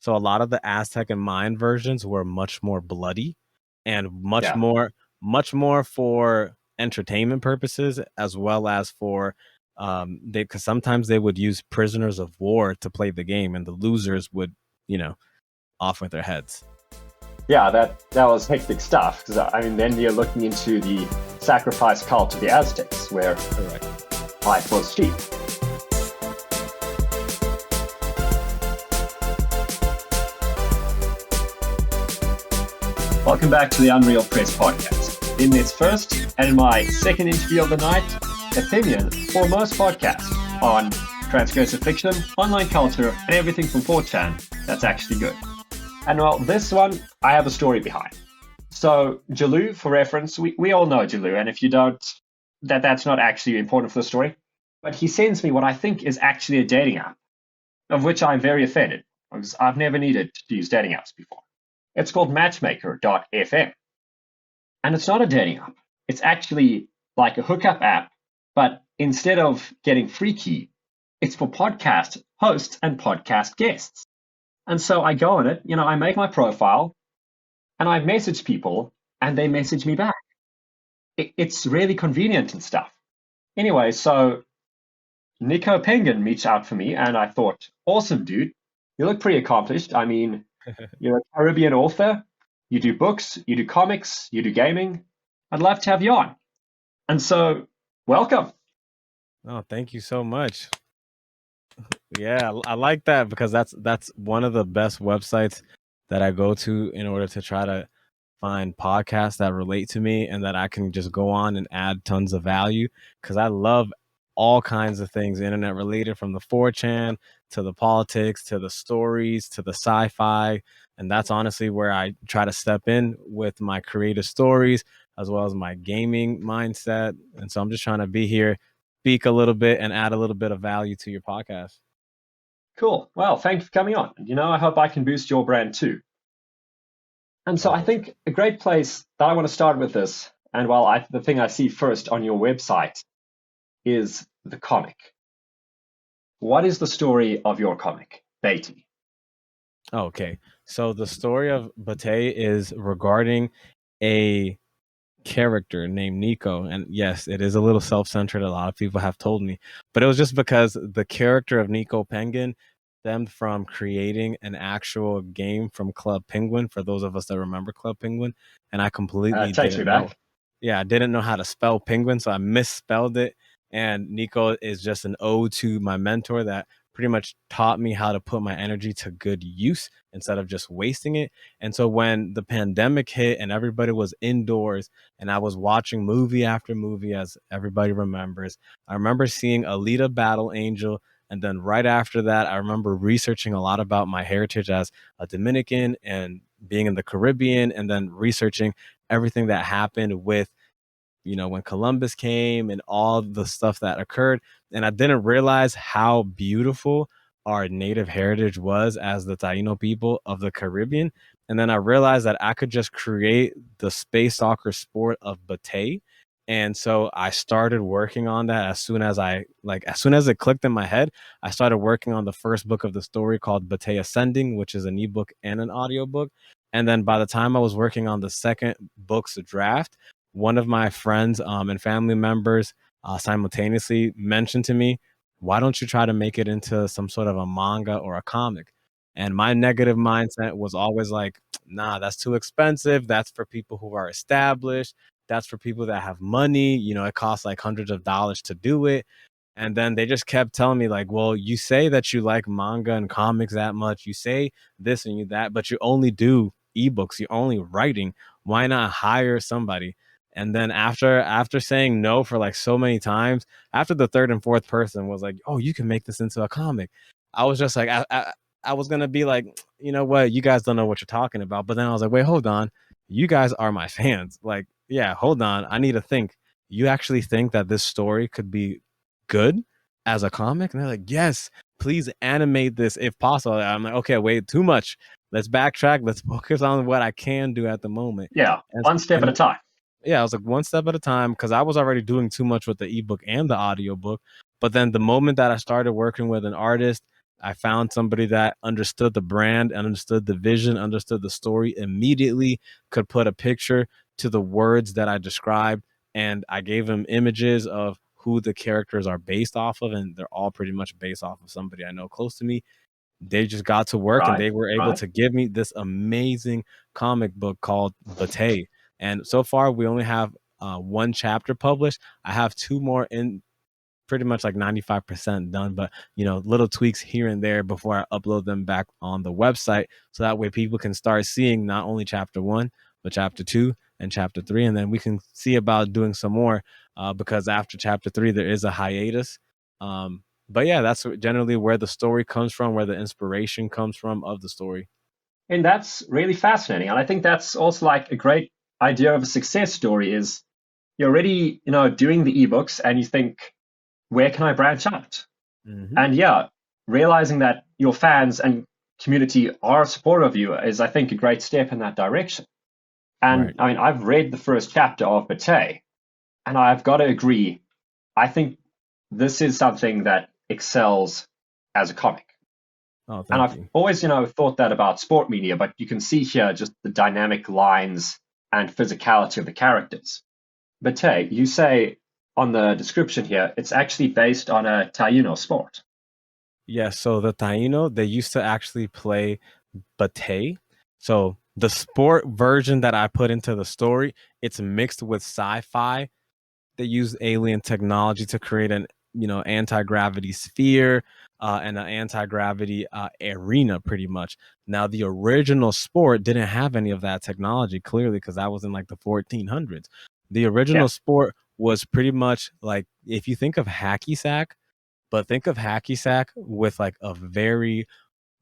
So a lot of the Aztec and Mayan versions were much more bloody and Yeah. much more for entertainment purposes, as well as for because sometimes they would use prisoners of war to play the game, and the losers would, off with their heads. Yeah, that was hectic stuff. Because I mean, then you're looking into the sacrifice cult of the Aztecs, where life was cheap. Welcome back to the Unreal Press podcast. In this first and my second interview of the night, opinion for most podcasts on transgressive fiction, online culture, and everything from 4chan that's actually good. And well, this one, I have a story behind. So Jalou, for reference, we all know Jalou, and if you don't, that's not actually important for the story. But he sends me what I think is actually a dating app, of which I'm very offended, because I've never needed to use dating apps before. It's called Matchmaker.fm. And it's not a dating app. It's actually like a hookup app, but instead of getting freaky, it's for podcast hosts and podcast guests. And so I go on it, I make my profile, and I message people, and they message me back. It's really convenient and stuff. Anyway, so Nico Pengin reached out for me, and I thought, awesome, dude. You look pretty accomplished. I mean, you're a Caribbean author. You do books, you do comics, you do gaming. I'd love to have you on. And so, welcome. Oh, thank you so much. Yeah, I like that, because that's one of the best websites that I go to in order to try to find podcasts that relate to me and that I can just go on and add tons of value, because I love all kinds of things internet related, from the 4chan to the politics to the stories to the sci-fi. And that's honestly where I try to step in with my creative stories as well as my gaming mindset. And so I'm just trying to be here, speak a little bit, and add a little bit of value to your podcast. Cool. Well, thanks for coming on. I hope I can boost your brand too. And so I think a great place that I want to start with this, and the thing I see first on your website is the comic. What is the story of your comic, BATEY? Okay, so the story of BATEY is regarding a character named Nico, and yes, it is a little self-centered, a lot of people have told me, but it was just because the character of Nico Pengin stemmed from creating an actual game from Club Penguin, for those of us that remember Club Penguin, and I completely takes me back. I didn't know how to spell penguin, so I misspelled it, and Nico is just an ode to my mentor that pretty much taught me how to put my energy to good use instead of just wasting it. And so when the pandemic hit and everybody was indoors and I was watching movie after movie, as everybody remembers, I remember seeing Alita Battle Angel. And then right after that, I remember researching a lot about my heritage as a Dominican and being in the Caribbean, and then researching everything that happened with, when Columbus came and all the stuff that occurred. And I didn't realize how beautiful our native heritage was as the Taino people of the Caribbean. And then I realized that I could just create the space soccer sport of BATEY. And so I started working on that as soon as it clicked in my head. I started working on the first book of the story, called BATEY Ascending, which is an ebook and an audiobook. And then by the time I was working on the second book's draft, one of my friends and family members simultaneously mentioned to me, why don't you try to make it into some sort of a manga or a comic? And my negative mindset was always like, nah, that's too expensive. That's for people who are established. That's for people that have money. It costs like hundreds of dollars to do it. And then they just kept telling me, like, well, you say that you like manga and comics that much. You say this and you that, but you only do ebooks. You're only writing. Why not hire somebody? And then after saying no for like so many times, after the third and fourth person was like, oh, you can make this into a comic, I was just like, I was going to be like, you know what? You guys don't know what you're talking about. But then I was like, wait, hold on. You guys are my fans. Like, yeah, hold on. I need to think. You actually think that this story could be good as a comic? And they're like, yes, please animate this if possible. I'm like, okay, wait, too much. Let's backtrack. Let's focus on what I can do at the moment. Yeah, one step at a time. Yeah, I was like, one step at a time, because I was already doing too much with the ebook and the audiobook. But then the moment that I started working with an artist I found somebody that understood the brand, understood the vision, understood the story immediately, could put a picture to the words that I described, and I gave them images of who the characters are based off of, and they're all pretty much based off of somebody I know close to me. They just got to work and Right. they were able Right. to give me this amazing comic book called BATEY. And so far, we only have one chapter published. I have two more in, pretty much like 95% done, but little tweaks here and there before I upload them back on the website. So that way people can start seeing not only chapter 1, but chapter 2 and chapter 3. And then we can see about doing some more because after chapter 3, there is a hiatus. But yeah, that's generally where the story comes from, where the inspiration comes from of the story. And that's really fascinating. And I think that's also like a great idea of a success story is you're already, doing the ebooks and you think, where can I branch out? Mm-hmm. And yeah, realizing that your fans and community are supportive of you is, I think, a great step in that direction. And Right. I mean, I've read the first chapter of BATEY, and I've got to agree. I think this is something that excels as a comic. Oh, And thank I've you. always, thought that about sport media, but you can see here just the dynamic lines and physicality of the characters. BATEY, you say on the description here, it's actually based on a Taino sport. Yeah, so the Taino, they used to actually play BATEY. So the sport version that I put into the story, it's mixed with sci-fi. They use alien technology to create an anti-gravity sphere and an anti-gravity arena, pretty much. Now the original sport didn't have any of that technology, clearly, because that was in like the 1400s. The Yeah. original sport was pretty much like, if you think of hacky sack, but think of hacky sack with like a very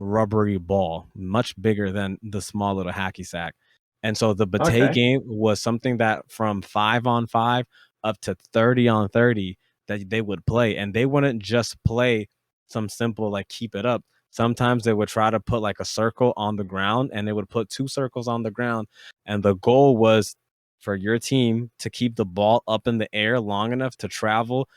rubbery ball, much bigger than the small little hacky sack. And so the BATEY Okay. game was something that from 5-on-5 up to 30-on-30 that they would play. And they wouldn't just play some simple like keep it up. Sometimes they would try to put like a circle on the ground, and they would put 2 circles on the ground. And the goal was for your team to keep the ball up in the air long enough to travel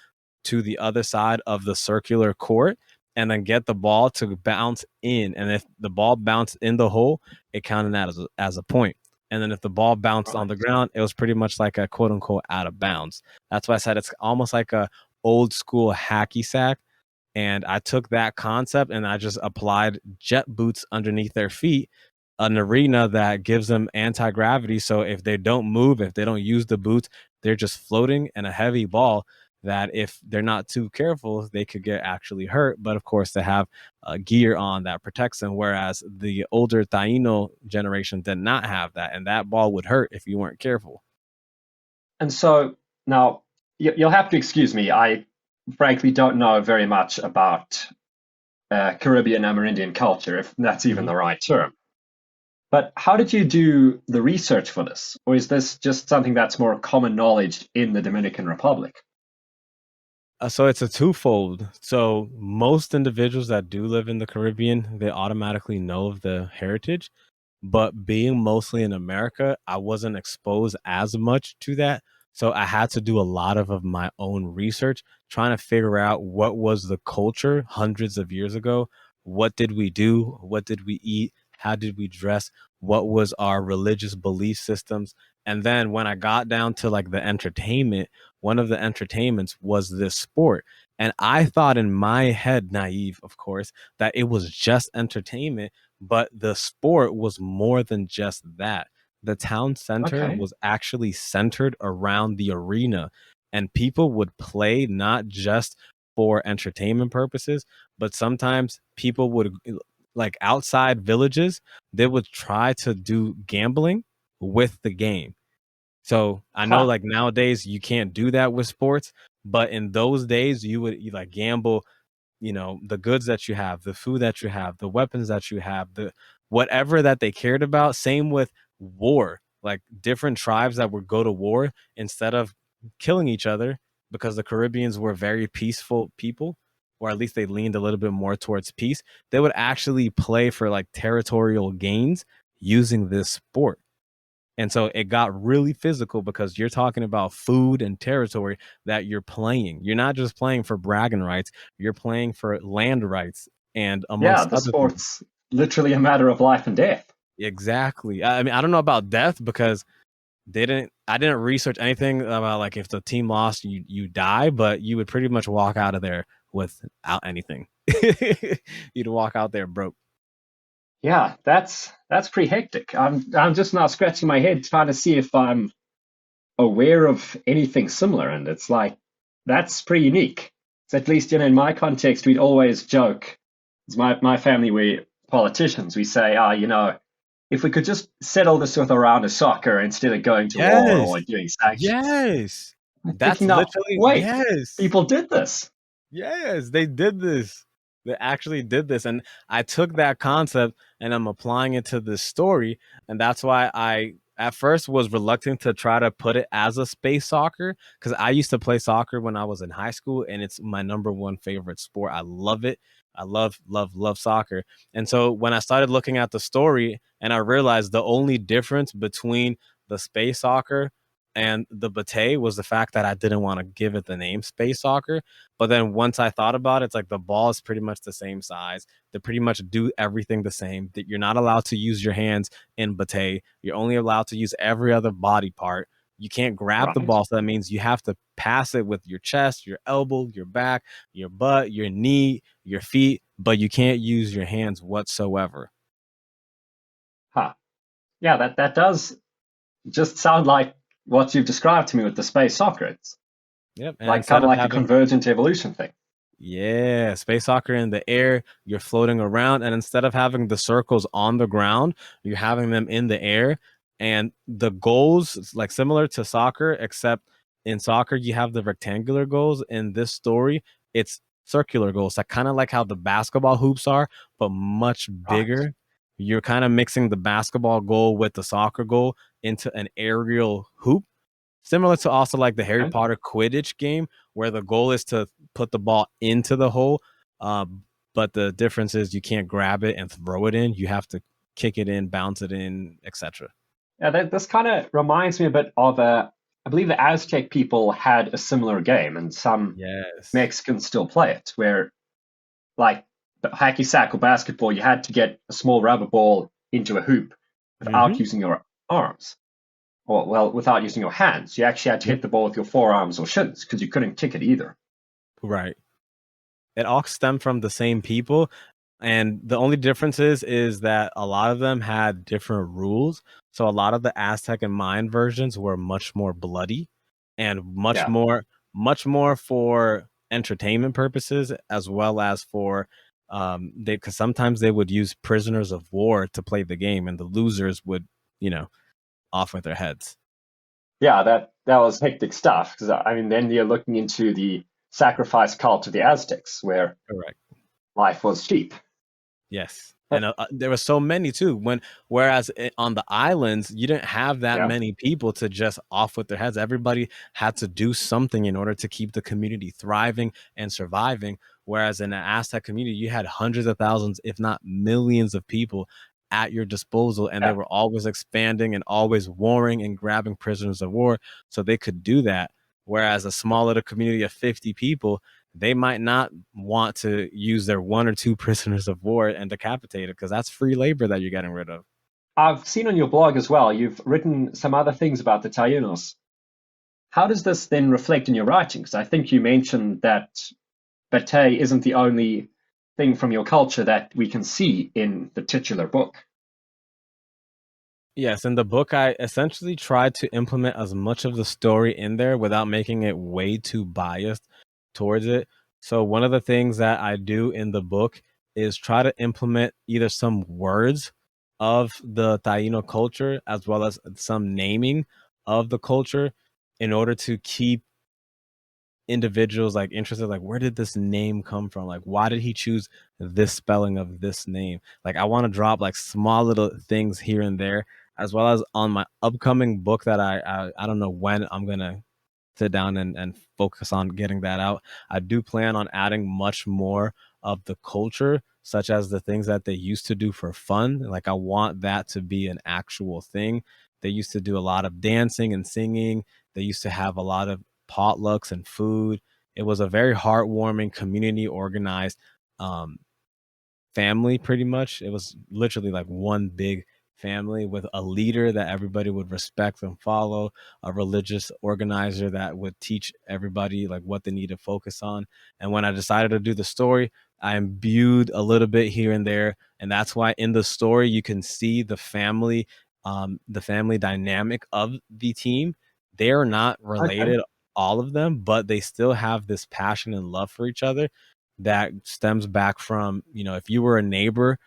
to the other side of the circular court and then get the ball to bounce in. And if the ball bounced in the hole, it counted as a point. And then if the ball bounced on Right. the ground, it was pretty much like a quote unquote out of bounds. That's why I said it's almost like a old school hacky sack. And I took that concept and I just applied jet boots underneath their feet, an arena that gives them anti-gravity. So if they don't move, if they don't use the boots, they're just floating in a heavy ball that if they're not too careful, they could get actually hurt. But of course, they have gear on that protects them. Whereas the older Taino generation did not have that. And that ball would hurt if you weren't careful. And so now you'll have to excuse me. I frankly don't know very much about Caribbean Amerindian culture, if that's even Mm-hmm. the right term. But how did you do the research for this? Or is this just something that's more common knowledge in the Dominican Republic? So it's a twofold. So most individuals that do live in the Caribbean, they automatically know of the heritage. But being mostly in America, I wasn't exposed as much to that. So I had to do a lot of my own research, trying to figure out what was the culture hundreds of years ago. What did we do? What did we eat? How did we dress? What was our religious belief systems? And then when I got down to like the entertainment, one of the entertainments was this sport. And I thought in my head, naive, of course, that it was just entertainment, but the sport was more than just that. The town center Okay. was actually centered around the arena, and people would play not just for entertainment purposes, but sometimes people would, like outside villages, they would try to do gambling with the game. So I know Huh. like nowadays you can't do that with sports, but in those days you like gamble, the goods that you have, the food that you have, the weapons that you have, the whatever that they cared about. Same with war, like different tribes that would go to war instead of killing each other, because the Caribbeans were very peaceful people, or at least they leaned a little bit more towards peace. They would actually play for like territorial gains using this sport. And so it got really physical because you're talking about food and territory that you're playing. You're not just playing for bragging rights, you're playing for land rights and Yeah, amongst the other things. sport's literally a matter of life and death. Exactly. I mean, I don't know about death because I didn't research anything about like if the team lost, you die, but you would pretty much walk out of there without anything. You'd walk out there broke. Yeah, that's pretty hectic. I'm just now scratching my head trying to see if I'm aware of anything similar, and it's like that's pretty unique. So at least in my context, we'd always joke. It's my family, we politicians, we say, if we could just settle this with a round of soccer instead of going to war Yes. or doing sanctions. Yes. I'm That's thinking now, literally wait, yes. people did this. Yes, they did this. They actually did this. And I took that concept and I'm applying it to this story. And that's why I at first was reluctant to try to put it as a space soccer because I used to play soccer when I was in high school and it's my number one favorite sport. I love it. I love soccer. And so when I started looking at the story and I realized the only difference between the space soccer and the BATEY was the fact that I didn't want to give it the name space soccer. But then once I thought about it, it's like the ball is pretty much the same size. They pretty much do everything the same. That you're not allowed to use your hands in BATEY. You're only allowed to use every other body part. You can't grab the Right. ball, so that means you have to pass it with your chest, your elbow, your back, your butt, your knee, your feet, but you can't use your hands whatsoever. Huh. Yeah, that does just sound like what you've described to me with the space soccer. It's Yep. And like kind instead of of like a having convergent evolution thing. Yeah, space soccer in the air, you're floating around, and instead of having the circles on the ground, you're having them in the air. And the goals, it's like similar to soccer, except in soccer, you have the rectangular goals. In this story, it's circular goals, like kind of like how the basketball hoops are, but much Right. bigger. You're kind of mixing the basketball goal with the soccer goal into an aerial hoop. Similar to also like the Harry Okay. Potter Quidditch game, where the goal is to put the ball into the hole, but the difference is you can't grab it and throw it in. You have to kick it in, bounce it in, etc. Yeah, this kind of reminds me a bit of I believe the Aztec people had a similar game, and some Yes. Mexicans still play it, where like the hacky sack or basketball, you had to get a small rubber ball into a hoop without Mm-hmm. using your arms, or well, without using your hands. You actually had to Yep. hit the ball with your forearms or shins because you couldn't kick it either. Right. It all stemmed from the same people, and the only difference is that a lot of them had different rules. So a lot of the Aztec and Mayan versions were much more bloody and Yeah. much more for entertainment purposes as well as for they because sometimes they would use prisoners of war to play the game and the losers would, you know, off with their heads. Yeah, that was hectic stuff because I mean, then you're looking into the sacrifice cult of the Aztecs, where Correct. life was cheap. Yes. Uh, And there were so many too. Whereas on the islands, you didn't have that Yeah, many people to just off with their heads. Everybody had to do something in order to keep the community thriving and surviving. Whereas in the Aztec community, you had hundreds of thousands, if not millions, of people at your disposal, and they yeah. were always expanding and always warring and grabbing prisoners of war, so they could do that. Whereas a small little community of 50 people, they might not want to use their one or two prisoners of war and decapitate it because that's free labor that you're getting rid of. I've seen on your blog as well, you've written some other things about the Tainos. How does this then reflect in your writing? Because I think you mentioned that Batey isn't the only thing from your culture that we can see in the titular book. Yes, in the book, I essentially tried to implement as much of the story in there without making it way too biased towards it. So, one of the things that I do in the book is try to implement either some words of the Taino culture as well as some naming of the culture in order to keep individuals like interested, like where did this name come from, like why did he choose this spelling of this name. Like I want to drop like small little things here and there, as well as on my upcoming book that I don't know when I'm gonna sit down and focus on getting that out. I do plan on adding much more of the culture, such as the things that they used to do for fun. Like I want that to be an actual thing. They used to do a lot of dancing and singing. They used to have a lot of potlucks and food. It was a very heartwarming, community organized, um, family pretty much. It was literally like one big family with a leader that everybody would respect and follow, a religious organizer that would teach everybody like what they need to focus on. And when I decided to do the story, I imbued a little bit here and there, and that's why in the story you can see the family dynamic of the team. They're not Okay. related, all of them, but they still have this passion and love for each other that stems back from, if you were a neighbor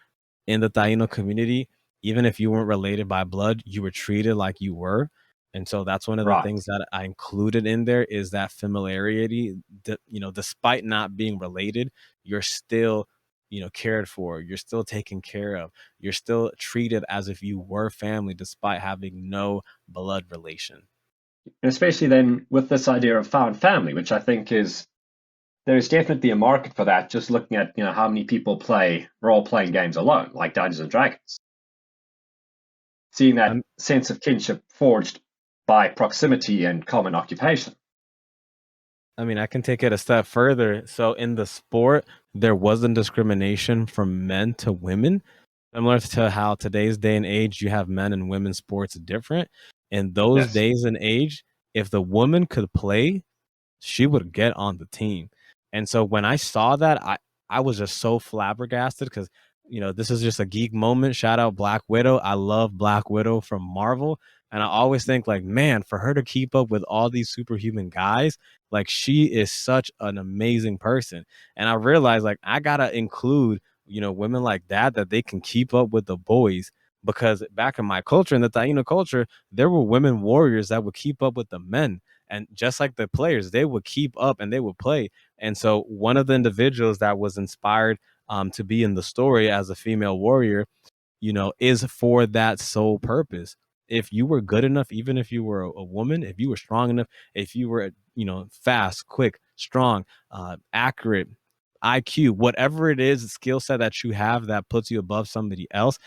in the Taino community, even if you weren't related by blood, you were treated like you were. And so that's one of the Right. things that I included in there is that familiarity, despite not being related, you're still, cared for, you're still taken care of, you're still treated as if you were family despite having no blood relation. And especially then with this idea of found family, which I think there's definitely a market for that. Just looking at how many people play role-playing games alone, like Dungeons and Dragons, seeing that I'm, sense of kinship forged by proximity and common occupation. I mean, I can take it a step further. So in the sport, there wasn't discrimination from men to women, similar to how today's day and age you have men and women's sports different. In those Yes, days and age, if the woman could play, she would get on the team. And so when I saw that, I was just so flabbergasted because this is just a geek moment. Shout out Black Widow. I love Black Widow from Marvel. And I always think like, man, for her to keep up with all these superhuman guys, like she is such an amazing person. And I realized like I gotta include, women like that they can keep up with the boys. Because back in my culture, in the Taino culture, there were women warriors that would keep up with the men, and just like the players, they would keep up and they would play. And so one of the individuals that was inspired to be in the story as a female warrior, is for that sole purpose. If you were good enough, even if you were a woman, if you were strong enough, if you were, fast, quick, strong, accurate, IQ, whatever it is, skill set that you have that puts you above somebody else,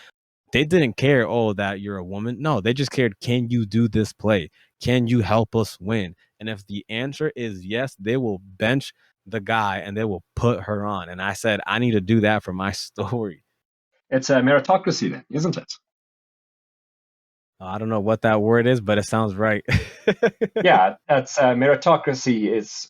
they didn't care, oh, that you're a woman. No, they just cared, can you do this play? Can you help us win? And if the answer is yes, they will bench the guy and they will put her on. And I said, I need to do that for my story. it's a meritocracy then, isn't it? I don't know what that word is, but it sounds right. Yeah, that's meritocracy is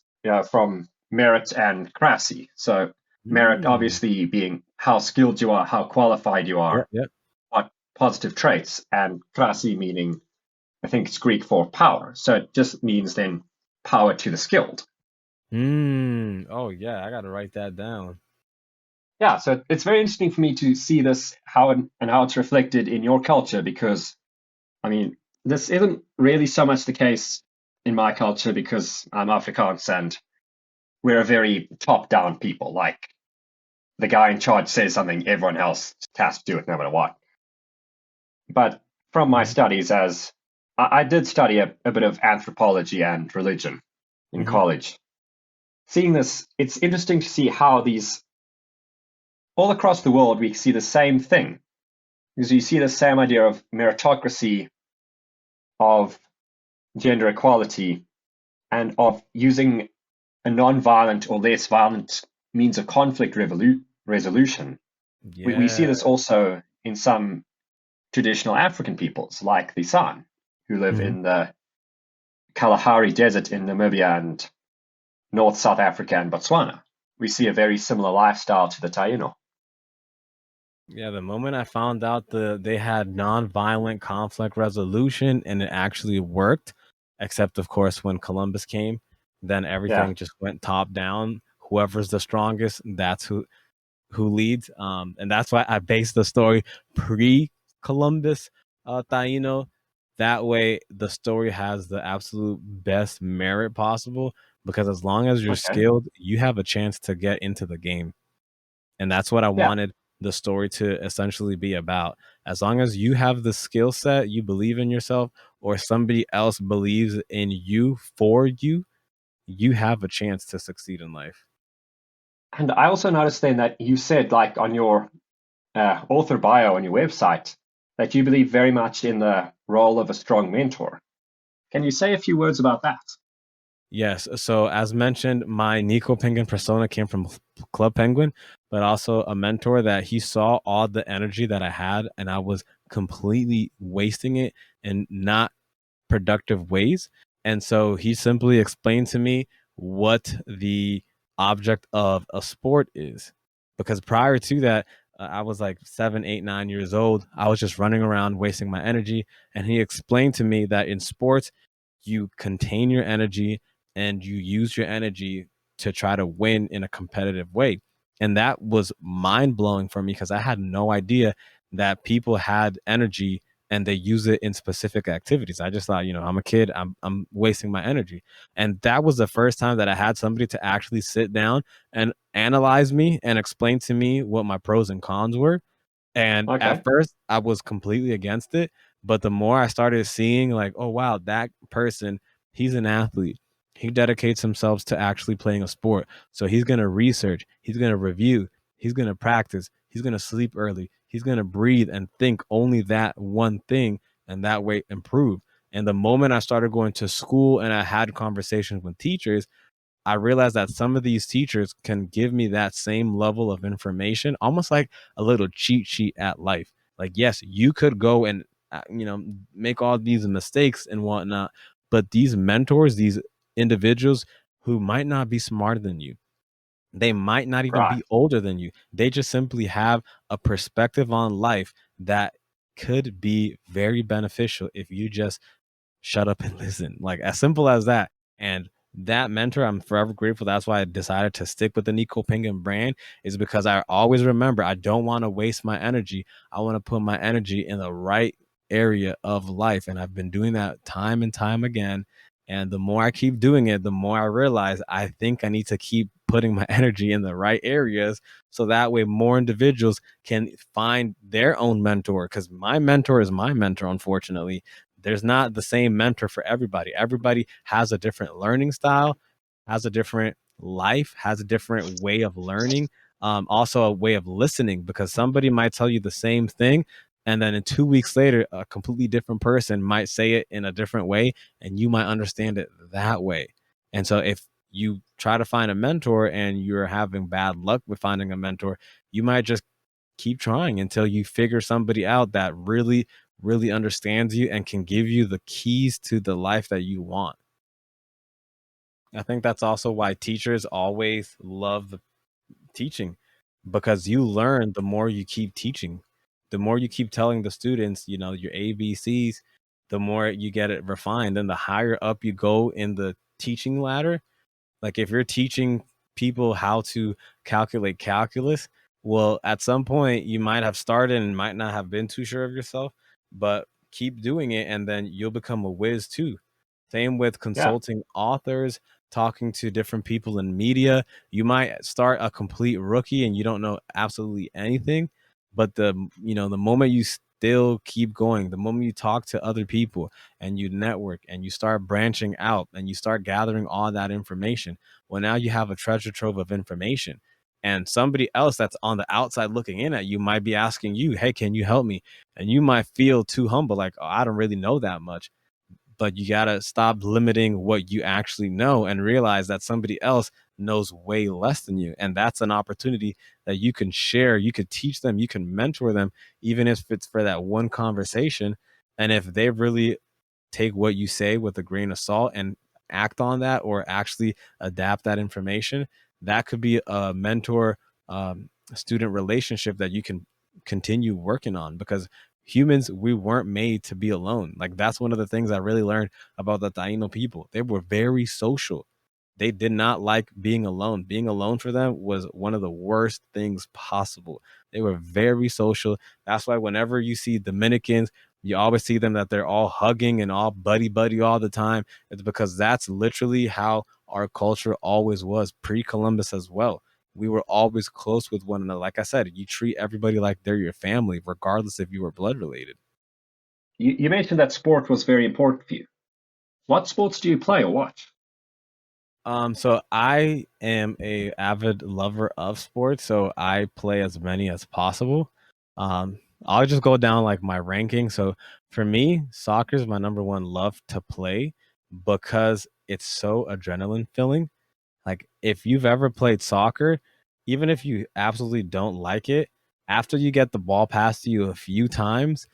from merit and cracy. So merit Mm. obviously being how skilled you are, how qualified you Yep, are, yep. what positive traits, and cracy meaning I think it's Greek for power. So it just means then power to the skilled. Oh yeah, I gotta write that down. Yeah, so it's very interesting for me to see this and how it's reflected in your culture because I mean this isn't really so much the case in my culture because I'm Afrikaans and we're a very top-down people. Like the guy in charge says something, everyone else has to do it no matter what. But from my Hmm. studies, as I did study a bit of anthropology and religion in Hmm. college, seeing this, it's interesting to see how these all across the world we see the same thing because you see the same idea of meritocracy, of gender equality, and of using a non-violent or less violent means of conflict resolution. We see Yeah. this also in some traditional African peoples, like the San, who live Hmm. in the Kalahari Desert in Namibia and North South Africa and Botswana. We see a very similar lifestyle to the Taino. Yeah, the moment I found out they had non-violent conflict resolution and it actually worked, except of course when Columbus came, then Yeah. everything just went top down. Whoever's the strongest, that's who leads. And that's why I based the story pre-Columbus Taino. That way the story has the absolute best merit possible because as long as you're Okay. skilled, you have a chance to get into the game. And that's what I Yeah. wanted the story to essentially be about. As long as you have the skill set, you believe in yourself, or somebody else believes in you for you, you have a chance to succeed in life. And I also noticed then that you said, like on your author bio on your website, that you believe very much in the role of a strong mentor. Can you say a few words about that? Yes. So as mentioned, my Nico Penguin persona came from Club Penguin, but also a mentor that he saw all the energy that I had and I was completely wasting it in not productive ways. And so he simply explained to me what the object of a sport is. Because prior to that, I was like 7, 8, 9 years old. I was just running around wasting my energy. And he explained to me that in sports, you contain your energy and you use your energy to try to win in a competitive way. And that was mind blowing for me because I had no idea that people had energy and they use it in specific activities. I just thought, I'm a kid, I'm wasting my energy. And that was the first time that I had somebody to actually sit down and analyze me and explain to me what my pros and cons were. And at Okay. first, I was completely against it, but the more I started seeing like, oh wow, that person, he's an athlete. He dedicates himself to actually playing a sport. So he's going to research, he's going to review, he's going to practice, he's going to sleep early, he's going to breathe and think only that one thing and that way improve. And the moment I started going to school and I had conversations with teachers, I realized that some of these teachers can give me that same level of information, almost like a little cheat sheet at life. Like, yes, you could go and, make all these mistakes and whatnot, but these mentors, these individuals who might not be smarter than you, they might not even Right. be older than you. They just simply have a perspective on life that could be very beneficial if you just shut up and listen. Like as simple as that. And that mentor, I'm forever grateful. That's why I decided to stick with the Nico Penguin brand, is because I always remember I don't want to waste my energy. I want to put my energy in the right area of life. And I've been doing that time and time again. And the more I keep doing it, the more I realize I think I need to keep putting my energy in the right areas so that way more individuals can find their own mentor. Because my mentor is my mentor, unfortunately. There's not the same mentor for everybody. Everybody has a different learning style, has a different life, has a different way of learning, also a way of listening, because somebody might tell you the same thing. And then in 2 weeks later, a completely different person might say it in a different way, and you might understand it that way. And so if you try to find a mentor and you're having bad luck with finding a mentor, you might just keep trying until you figure somebody out that really, really understands you and can give you the keys to the life that you want. I think that's also why teachers always love the teaching, because you learn the more you keep teaching. The more you keep telling the students, your ABCs, the more you get it refined. And the higher up you go in the teaching ladder, like if you're teaching people how to calculate calculus, well, at some point you might have started and might not have been too sure of yourself, but keep doing it and then you'll become a whiz too. Same with Yeah. consulting authors, talking to different people in media. You might start a complete rookie and you don't know absolutely anything, but the moment you still keep going, the moment you talk to other people and you network and you start branching out and you start gathering all that information, well, now you have a treasure trove of information. And somebody else that's on the outside looking in at you might be asking you, hey, can you help me? And you might feel too humble, like, oh, I don't really know that much. But you got to stop limiting what you actually know and realize that somebody else knows way less than you. And that's an opportunity that you can share. You could teach them, you can mentor them, even if it's for that one conversation. And if they really take what you say with a grain of salt and act on that or actually adapt that information, that could be a mentor student relationship that you can continue working on, because humans, we weren't made to be alone. Like that's one of the things I really learned about the Taino people. They were very social. They did not like being alone. Being alone for them was one of the worst things possible. They were very social. That's why whenever you see Dominicans, you always see them that they're all hugging and all buddy buddy all the time. It's because that's literally how our culture always was pre-Columbus as well. We were always close with one another. Like I said, you treat everybody like they're your family, regardless if you were blood related. You mentioned that sport was very important for you. What sports do you play or watch? So I am a avid lover of sports, so I play as many as possible. I'll just go down like my ranking. So for me, soccer is my number one love to play because it's so adrenaline filling. Like, if you've ever played soccer, even if you absolutely don't like it, after you get the ball passed to you a few times,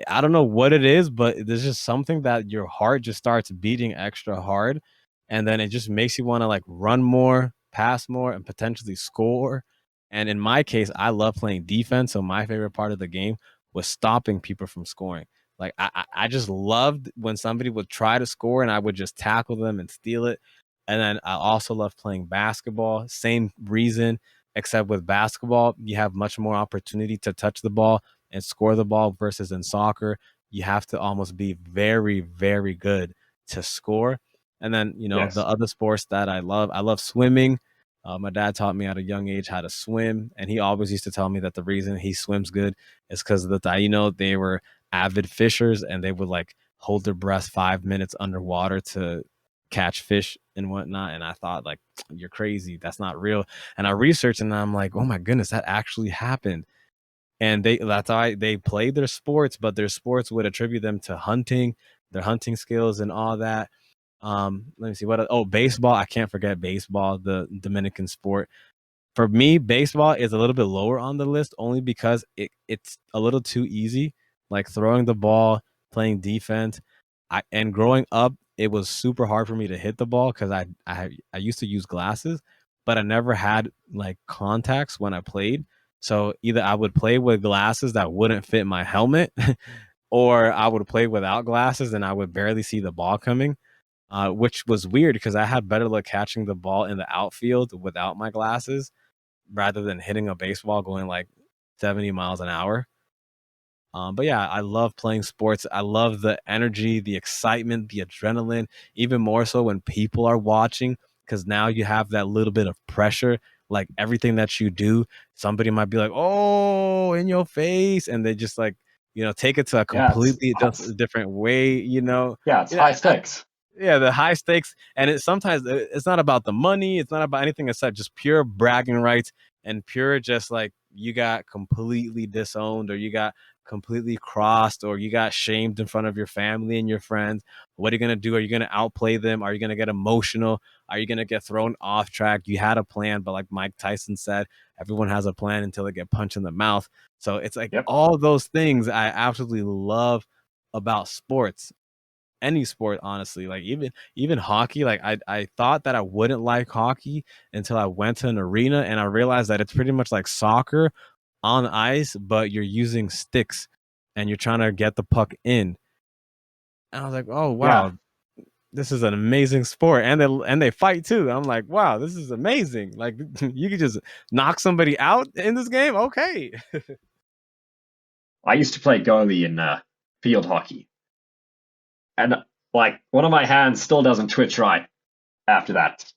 I don't know what it is, but there's just something that your heart just starts beating extra hard. And then it just makes you want to like run more, pass more, and potentially score. And in my case, I love playing defense. So my favorite part of the game was stopping people from scoring. Like I just loved when somebody would try to score and I would just tackle them and steal it. And then I also love playing basketball. Same reason, except with basketball, you have much more opportunity to touch the ball and score the ball versus in soccer, you have to almost be very, very good to score. And then, you know, the Yes. other sports that I love swimming. My dad taught me at a young age how to swim, and he always used to tell me that the reason he swims good is because of the Taino. They were avid fishers, and they would like hold their breath 5 minutes underwater to catch fish and whatnot. And I thought, like, you're crazy. That's not real. And I researched, and I'm like, oh my goodness, that actually happened. And that's why they played their sports, but their sports would attribute them to hunting, their hunting skills and all that. Let me see baseball. I can't forget baseball, the Dominican sport. For me, baseball is a little bit lower on the list only because it's a little too easy, like throwing the ball, playing defense. And growing up, it was super hard for me to hit the ball because I used to use glasses, but I never had like contacts when I played. So either I would play with glasses that wouldn't fit my helmet, or I would play without glasses and I would barely see the ball coming, which was weird because I had better luck catching the ball in the outfield without my glasses rather than hitting a baseball going like 70 miles an hour. But yeah, I love playing sports. I love the energy, the excitement, the adrenaline, even more so when people are watching, because now you have that little bit of pressure. Like everything that you do, somebody might be like, "Oh, in your face," and they just like, you know, take it to a Yeah, completely different way. it's high stakes. Yeah, the high stakes, and sometimes it's not about the money, it's not about anything except just pure bragging rights and pure just like you got completely disowned or you got completely crossed or you got shamed in front of your family and your friends. What are you gonna do? Are you gonna outplay them? Are you gonna get emotional? Are you gonna get thrown off track? You had a plan, but like Mike Tyson said, everyone has a plan until they get punched in the mouth. So it's like Yep. all those things I absolutely love about sports, any sport, honestly. Like even hockey, like I thought that I wouldn't like hockey until I went to an arena and I realized that it's pretty much like soccer on ice, but you're using sticks and you're trying to get the puck in. And I was like, oh Yeah. wow, this is an amazing sport. And they fight too. I'm like, wow, this is amazing. Like you could just knock somebody out in this game. Okay. I used to play goalie in field hockey. And like one of my hands still doesn't twitch right after that.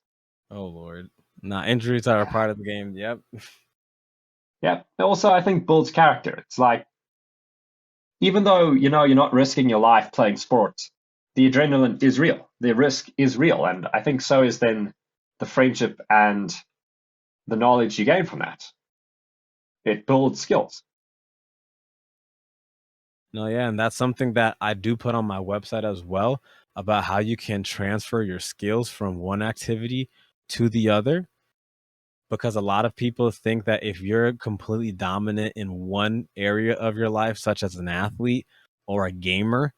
Oh Lord. Nah, injuries are a part of the game. Yep. Yeah. Also, I think builds character. It's like, even though you know you're not risking your life playing sports, the adrenaline is real. The risk is real. And I think so is then the friendship and the knowledge you gain from that. It builds skills. No, yeah, and that's something that I do put on my website as well about how you can transfer your skills from one activity to the other. Because a lot of people think that if you're completely dominant in one area of your life, such as an athlete or a gamer,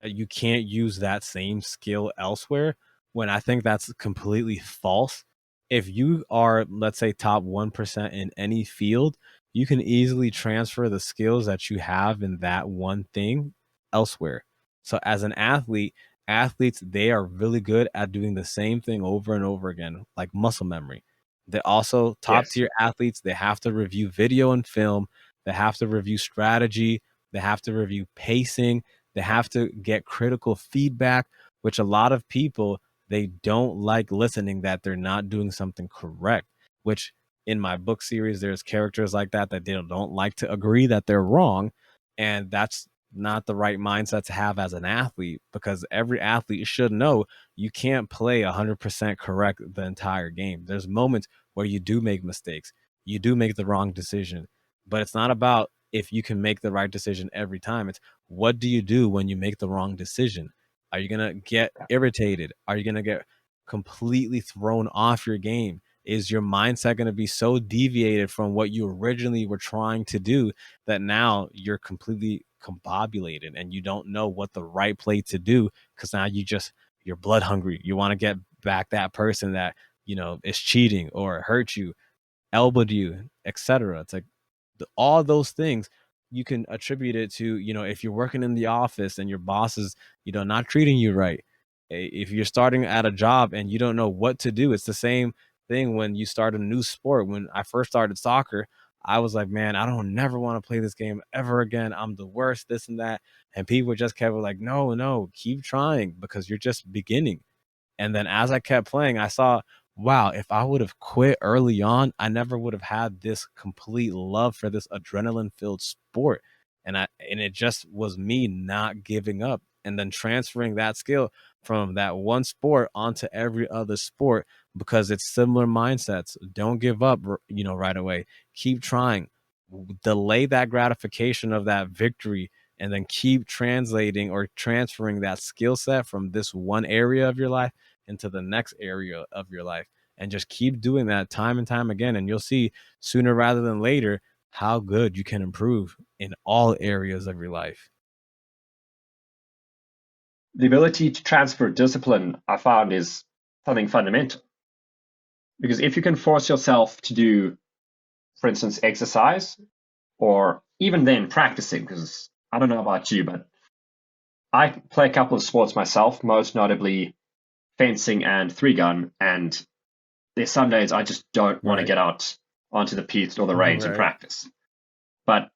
you can't use that same skill elsewhere. When I think that's completely false. If you are, let's say, top 1% in any field, you can easily transfer the skills that you have in that one thing elsewhere. So as an athlete, athletes, they are really good at doing the same thing over and over again, like muscle memory. They also top Yes. tier athletes, they have to review video and film, they have to review strategy, they have to review pacing, they have to get critical feedback, which a lot of people, they don't like listening that they're not doing something correct, which in my book series, there's characters like that that they don't like to agree that they're wrong. And that's not the right mindset to have as an athlete, because every athlete should know you can't play 100% correct the entire game. There's moments where you do make mistakes, you do make the wrong decision, but it's not about if you can make the right decision every time. It's what do you do when you make the wrong decision? Are you going to get irritated? Are you going to get completely thrown off your game? Is your mindset going to be so deviated from what you originally were trying to do that now you're completely combobulated and you don't know what the right play to do, because now you're blood hungry. You want to get back that person that, is cheating or hurt you, elbowed you, etc. It's like all those things you can attribute it to, if you're working in the office and your boss is, not treating you right. If you're starting at a job and you don't know what to do, it's the same thing when you start a new sport. When I first started soccer, I was like, man, I don't never want to play this game ever again. I'm the worst, this and that. And people just kept like, no, keep trying because you're just beginning. And then as I kept playing, I saw, wow, if I would have quit early on, I never would have had this complete love for this adrenaline filled sport. And it just was me not giving up and then transferring that skill from that one sport onto every other sport, because it's similar mindsets. Don't give up, right away. Keep trying. Delay that gratification of that victory, and then keep translating or transferring that skill set from this one area of your life into the next area of your life, and just keep doing that time and time again. And you'll see sooner rather than later how good you can improve in all areas of your life. The ability to transfer discipline, I found, is something fundamental. Because if you can force yourself to do, for instance, exercise, or even then practicing, because I don't know about you, but I play a couple of sports myself, most notably fencing and three-gun, and there's some days I just don't want to get out onto the pitch or the range and practice. But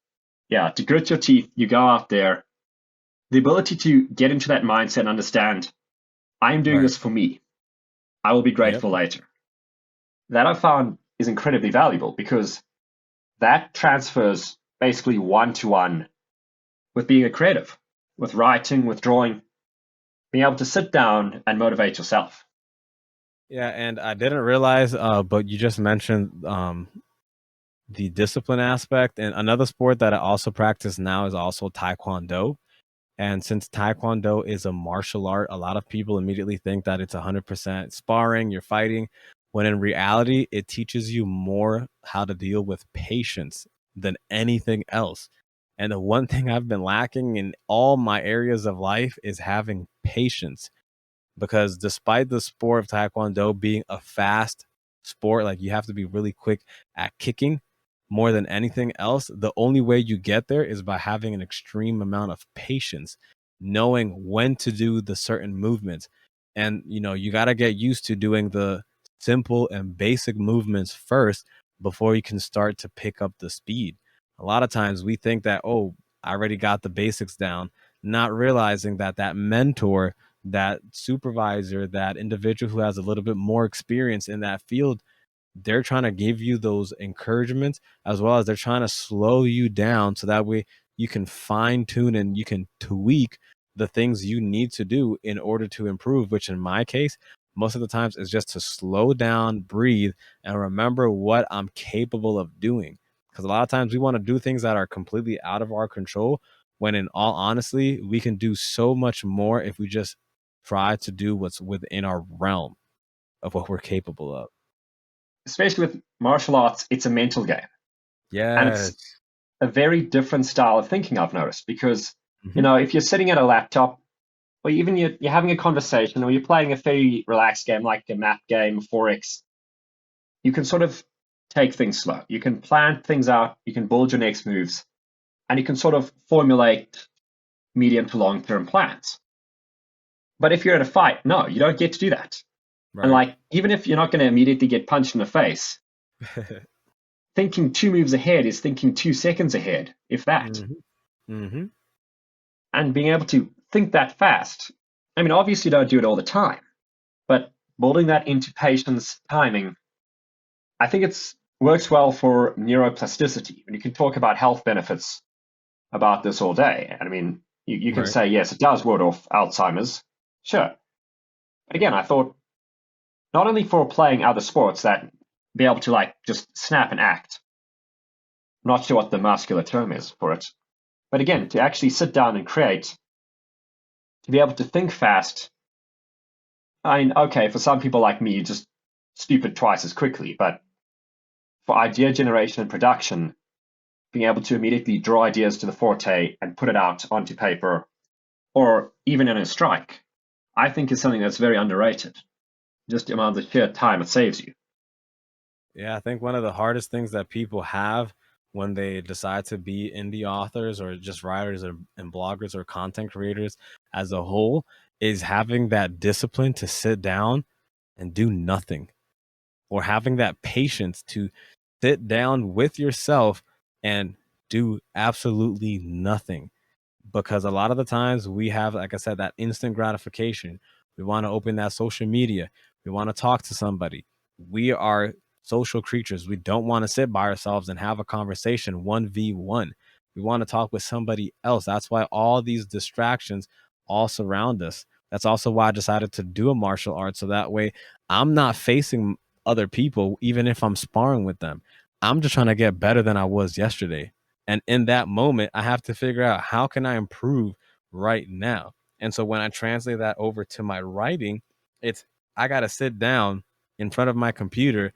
yeah, to grit your teeth, you go out there. The ability to get into that mindset and understand, I'm doing this for me. I will be grateful later. That I found is incredibly valuable, because that transfers basically one-to-one with being a creative, with writing, with drawing, being able to sit down and motivate yourself. Yeah, and I didn't realize, but you just mentioned the discipline aspect. And another sport that I also practice now is also Taekwondo. And since Taekwondo is a martial art, a lot of people immediately think that it's 100% sparring, you're fighting, when in reality, it teaches you more how to deal with patience than anything else. And the one thing I've been lacking in all my areas of life is having patience, because despite the sport of Taekwondo being a fast sport, like you have to be really quick at kicking more than anything else, the only way you get there is by having an extreme amount of patience, knowing when to do the certain movements. And, you got to get used to doing the simple and basic movements first before you can start to pick up the speed. A lot of times we think that, oh, I already got the basics down, not realizing that that mentor, that supervisor, that individual who has a little bit more experience in that field, they're trying to give you those encouragements, as well as they're trying to slow you down so that way you can fine tune and you can tweak the things you need to do in order to improve, which in my case, most of the times is just to slow down, breathe, and remember what I'm capable of doing. Because a lot of times we want to do things that are completely out of our control, when in all honesty, we can do so much more if we just try to do what's within our realm of what we're capable of. Especially with martial arts, it's a mental game. Yeah. And it's a very different style of thinking, I've noticed, because, if you're sitting at a laptop, or even you're having a conversation, or you're playing a very relaxed game like a map game, 4X, you can sort of take things slow. You can plan things out, you can build your next moves, and you can sort of formulate medium to long-term plans. But if you're in a fight, no, you don't get to do that. And even if you're not going to immediately get punched in the face, thinking 2 moves ahead is thinking 2 seconds ahead, if that. And being able to think that fast, I mean, obviously you don't do it all the time, but building that into patience, timing, I think it works well for neuroplasticity. And you can talk about health benefits about this all day. I mean, you can say, yes, it does ward off Alzheimer's. Sure. But again, I thought, not only for playing other sports, that be able to just snap and act. I'm not sure what the muscular term is for it. But again, to actually sit down and create, to be able to think fast. I mean, okay, for some people like me, just stupid twice as quickly, but for idea generation and production, being able to immediately draw ideas to the forte and put it out onto paper, or even in a strike, I think is something that's very underrated. Just the amount of sheer time it saves you. Yeah, I think one of the hardest things that people have when they decide to be indie authors or just writers and bloggers or content creators as a whole is having that discipline to sit down and do nothing, or having that patience to sit down with yourself and do absolutely nothing. Because a lot of the times we have, like I said, that instant gratification. We want to open that social media. We want to talk to somebody. We are social creatures. We don't want to sit by ourselves and have a conversation 1v1. We want to talk with somebody else. That's why all these distractions all surround us. That's also why I decided to do a martial art. So that way I'm not facing other people, even if I'm sparring with them. I'm just trying to get better than I was yesterday. And in that moment, I have to figure out how can I improve right now. And so when I translate that over to my writing, it's I got to sit down in front of my computer,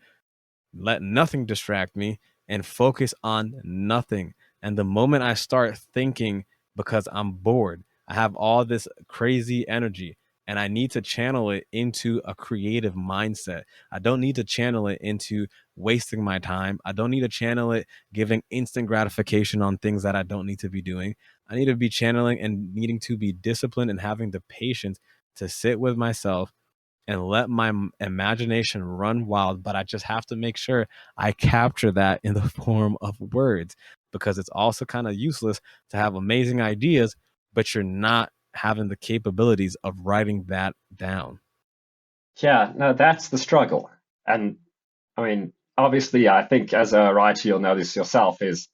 let nothing distract me, and focus on nothing. And the moment I start thinking, because I'm bored, I have all this crazy energy and I need to channel it into a creative mindset. I don't need to channel it into wasting my time. I don't need to channel it giving instant gratification on things that I don't need to be doing. I need to be channeling and needing to be disciplined and having the patience to sit with myself and let my imagination run wild. But I just have to make sure I capture that in the form of words, because it's also kind of useless to have amazing ideas, but you're not having the capabilities of writing that down. Yeah, no, that's the struggle. And I mean, obviously, I think as a writer, you'll know this yourself, is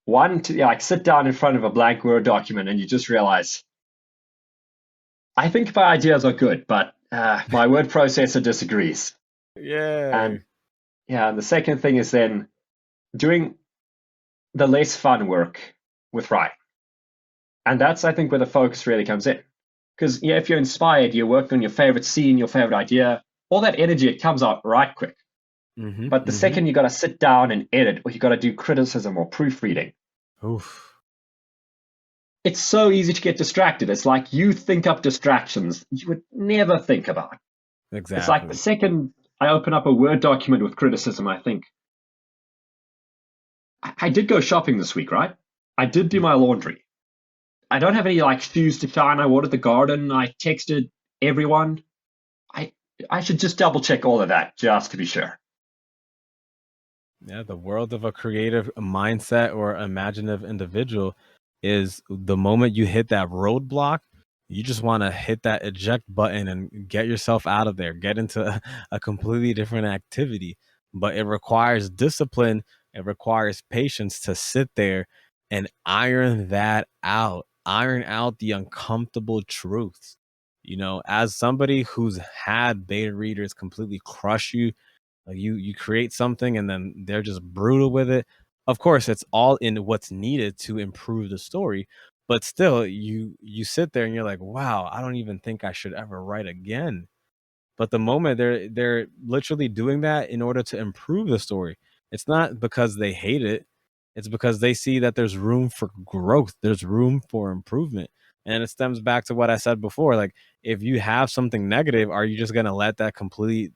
one to like sit down in front of a blank Word document and you just realize, I think my ideas are good, but my word processor disagrees. Yay. And yeah, and the second thing is then doing the less fun work with writing. And that's, I think, where the focus really comes in. Because yeah, if you're inspired, you're working on your favorite scene, your favorite idea, all that energy, it comes out right quick. But the second you got to sit down and edit, or you got to do criticism or proofreading, Oof. it's so easy to get distracted. It's like you think up distractions you would never think about. It's like the Exactly. second I open up a Word document with criticism, I think, I did go shopping this week, right? I did do my laundry. I don't have any like shoes to shine. I watered the garden. I texted everyone. I I should just double check all of that just to be sure. Yeah, the world of a creative mindset or imaginative individual is the moment you hit that roadblock, you just want to hit that eject button and get yourself out of there, get into a completely different activity. But it requires discipline, it requires patience to sit there and iron that out, iron out the uncomfortable truths. As somebody who's had beta readers completely crush you, like you create something and then they're just brutal with it. Of course, it's all in what's needed to improve the story, but still you sit there and you're like, wow, I don't even think I should ever write again. But the moment they're literally doing that in order to improve the story, it's not because they hate it. It's because they see that there's room for growth, there's room for improvement. And it stems back to what I said before. Like, if you have something negative, are you just gonna let that complete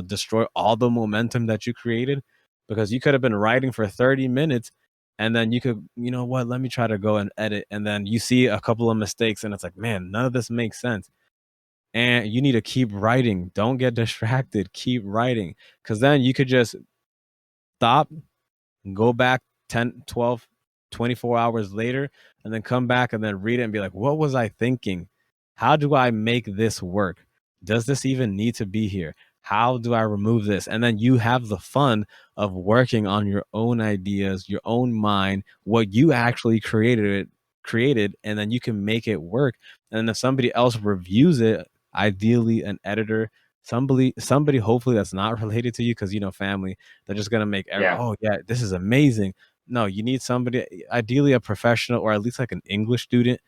destroy all the momentum that you created? Because you could have been writing for 30 minutes and then you could, what, let me try to go and edit. And then you see a couple of mistakes and it's like, man, none of this makes sense. And you need to keep writing. Don't get distracted. Keep writing. Because then you could just stop, go back 10, 12, 24 hours later, and then come back and then read it and be like, what was I thinking? How do I make this work? Does this even need to be here? How do I remove this? And then you have the fun of working on your own ideas, your own mind, what you actually created, and then you can make it work. And if somebody else reviews it, ideally an editor, somebody hopefully that's not related to you, because family, they're just gonna make Yeah, oh yeah, this is amazing. No, you need somebody, ideally a professional or at least like an English student,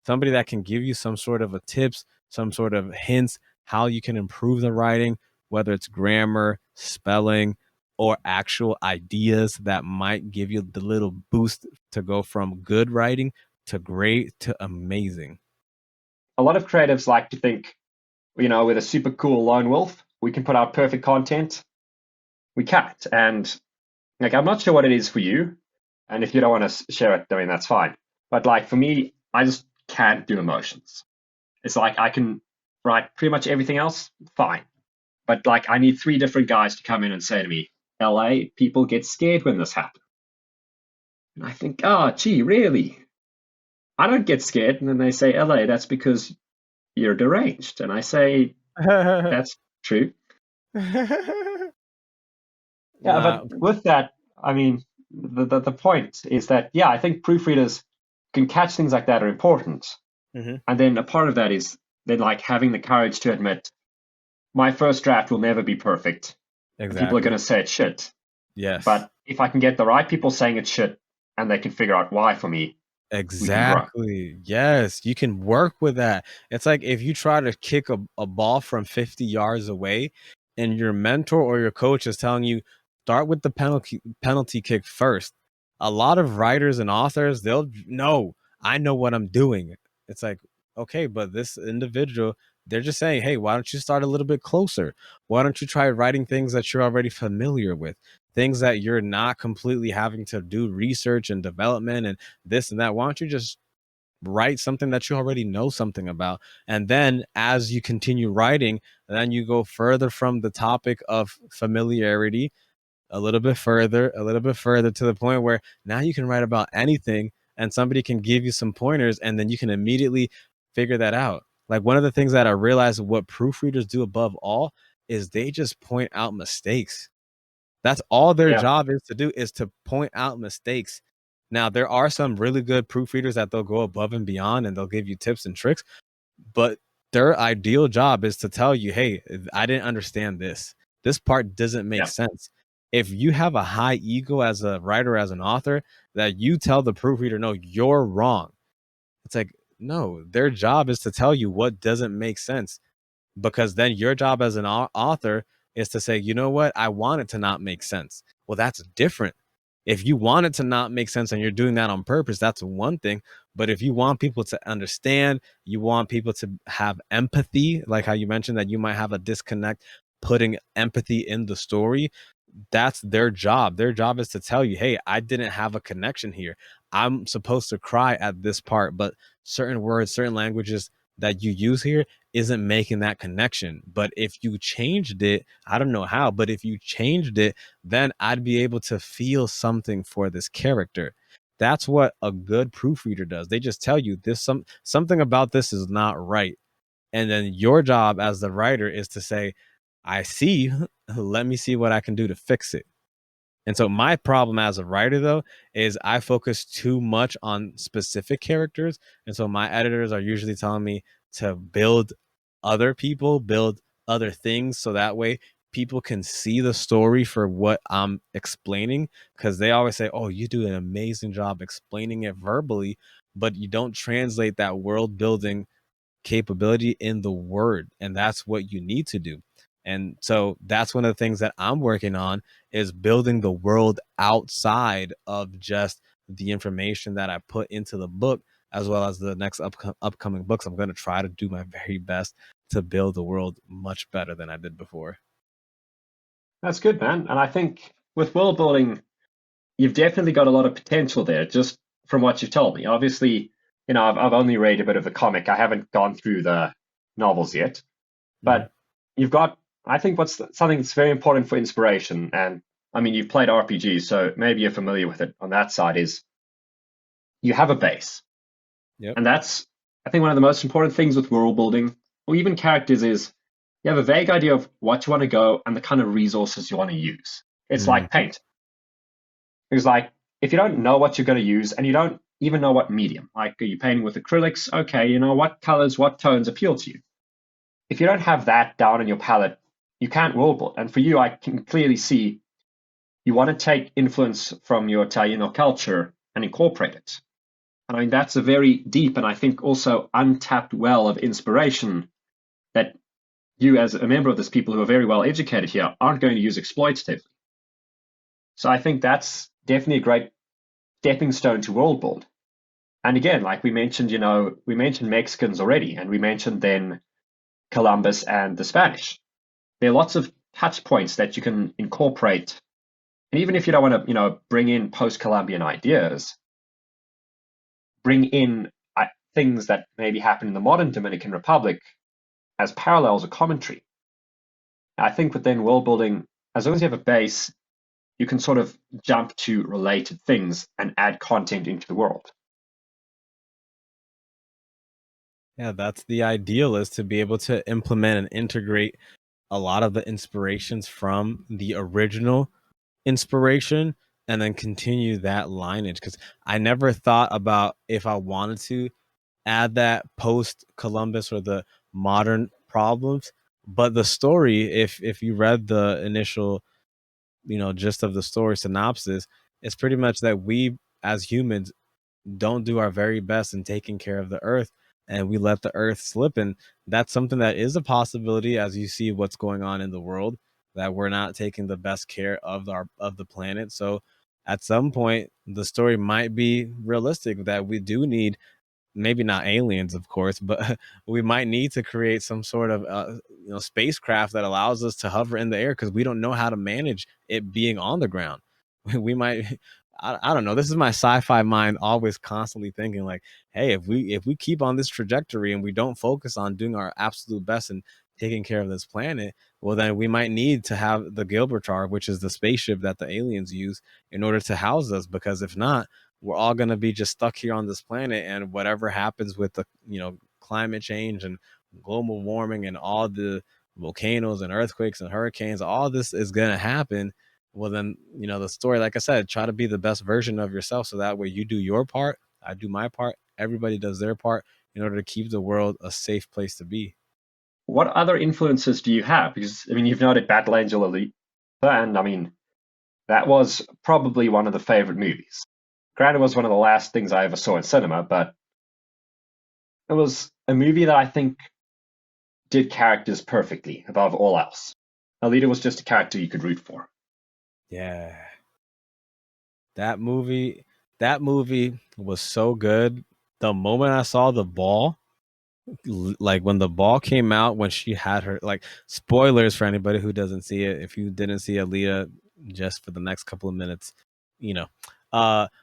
somebody that can give you some sort of a tips, some sort of hints how you can improve the writing, whether it's grammar, spelling, or actual ideas that might give you the little boost to go from good writing to great to amazing. A lot of creatives like to think, with a super cool lone wolf, we can put out perfect content. We can't. And like, I'm not sure what it is for you. And if you don't want to share it, I mean, that's fine. But like for me, I just can't do emotions. It's like I can write pretty much everything else, fine. But like I need 3 different guys to come in and say to me, LA, people get scared when this happens. And I think, oh, gee, really? I don't get scared. And then they say, LA, that's because you're deranged. And I say, that's true. Yeah, but with that, I mean, the point is that, yeah, I think proofreaders can catch things like that are important. Mm-hmm. And then a part of that is then like having the courage to admit, my first draft will never be perfect. Exactly. People are going to say it's shit. Yes. But if I can get the right people saying it's shit and they can figure out why for me, exactly. Yes, you can work with that. It's like if you try to kick a ball from 50 yards away and your mentor or your coach is telling you start with the penalty kick first. A lot of writers and authors, they'll know, I know what I'm doing. It's like, okay, but this individual, they're just saying, hey, why don't you start a little bit closer? Why don't you try writing things that you're already familiar with? Things that you're not completely having to do research and development and this and that. Why don't you just write something that you already know something about? And then as you continue writing, then you go further from the topic of familiarity, a little bit further to the point where now you can write about anything and somebody can give you some pointers and then you can immediately figure that out. Like one of the things that I realized what proofreaders do above all is they just point out mistakes. That's all their job is to do, is to point out mistakes. Now, there are some really good proofreaders that they'll go above and beyond and they'll give you tips and tricks, but their ideal job is to tell you, hey, I didn't understand this. This part doesn't make sense. If you have a high ego as a writer, as an author, that you tell the proofreader, no, you're wrong. It's like, no, their job is to tell you what doesn't make sense, because then your job as an author is to say, you know what, I want it to not make sense. Well, that's different. If you want it to not make sense and you're doing that on purpose, that's one thing. But if you want people to understand, you want people to have empathy, like how you mentioned that you might have a disconnect, putting empathy in the story, that's their job. Their job is to tell you, hey, I didn't have a connection here. I'm supposed to cry at this part, but certain words, certain languages that you use here isn't making that connection. But if you changed it, I don't know how, but if you changed it, then I'd be able to feel something for this character. That's what a good proofreader does. They just tell you this, something about this is not right. And then your job as the writer is to say, I see, let me see what I can do to fix it. And so my problem as a writer, though, is I focus too much on specific characters. And so my editors are usually telling me to build other people, build other things. So that way people can see the story for what I'm explaining. Because they always say, oh, you do an amazing job explaining it verbally, but you don't translate that world building capability in the word. And that's what you need to do. And so that's one of the things that I'm working on, is building the world outside of just the information that I put into the book, as well as the next upcoming books. I'm going to try to do my very best to build the world much better than I did before. That's good, man. And I think with world building, you've definitely got a lot of potential there, just from what you've told me. Obviously, I've only read a bit of the comic. I haven't gone through the novels yet. But you've got, I think, something that's very important for inspiration. And I mean, you've played RPGs, so maybe you're familiar with it on that side, is you have a base. Yep. And that's, I think, one of the most important things with world building, or even characters, is you have a vague idea of what you want to go and the kind of resources you want to use. It's like paint. Because like, if you don't know what you're going to use and you don't even know what medium, like are you painting with acrylics? Okay, what colors, what tones appeal to you? If you don't have that down in your palette, you can't world build. And for you, I can clearly see you want to take influence from your Taino culture and incorporate it. And I mean, that's a very deep and I think also untapped well of inspiration that you, as a member of this people who are very well educated here, aren't going to use exploitatively. So I think that's definitely a great stepping stone to world build. And again, like we mentioned, we mentioned Mexicans already, and we mentioned then Columbus and the Spanish. There are lots of touch points that you can incorporate. And even if you don't want to, bring in post-Columbian ideas, bring in things that maybe happen in the modern Dominican Republic as parallels or commentary. I think within world building, as long as you have a base, you can sort of jump to related things and add content into the world. Yeah, that's the ideal, is to be able to implement and integrate a lot of the inspirations from the original inspiration and then continue that lineage. Because I never thought about if I wanted to add that post Columbus or the modern problems, but the story, if you read the initial gist of the story synopsis, it's pretty much that we as humans don't do our very best in taking care of the earth, and we let the earth slip. And that's something that is a possibility, as you see what's going on in the world, that we're not taking the best care of the planet. So at some point the story might be realistic that we do need, maybe not aliens, of course, but we might need to create some sort of spacecraft that allows us to hover in the air, because we don't know how to manage it being on the ground. We might, I don't know. This is my sci-fi mind always constantly thinking like, hey, if we keep on this trajectory and we don't focus on doing our absolute best and taking care of this planet, well, then we might need to have the Gilbertar, which is the spaceship that the aliens use, in order to house us. Because if not, we're all going to be just stuck here on this planet, and whatever happens with the climate change and global warming and all the volcanoes and earthquakes and hurricanes, all this is going to happen. Well, then the story, like I said, try to be the best version of yourself, so that way you do your part, I do my part, everybody does their part, in order to keep the world a safe place to be. What other influences do you have? Because I mean, you've noted Battle Angel Elite, and I mean, that was probably one of the favorite movies. Granted, it was one of the last things I ever saw in cinema, but it was a movie that I think did characters perfectly above all else. Alita was just a character you could root for. Yeah, that movie that movie was so good. The moment I saw the ball, like when the ball came out, when she had her, like, spoilers for anybody who doesn't see it, if you didn't see Aaliyah, just for the next couple of minutes, you know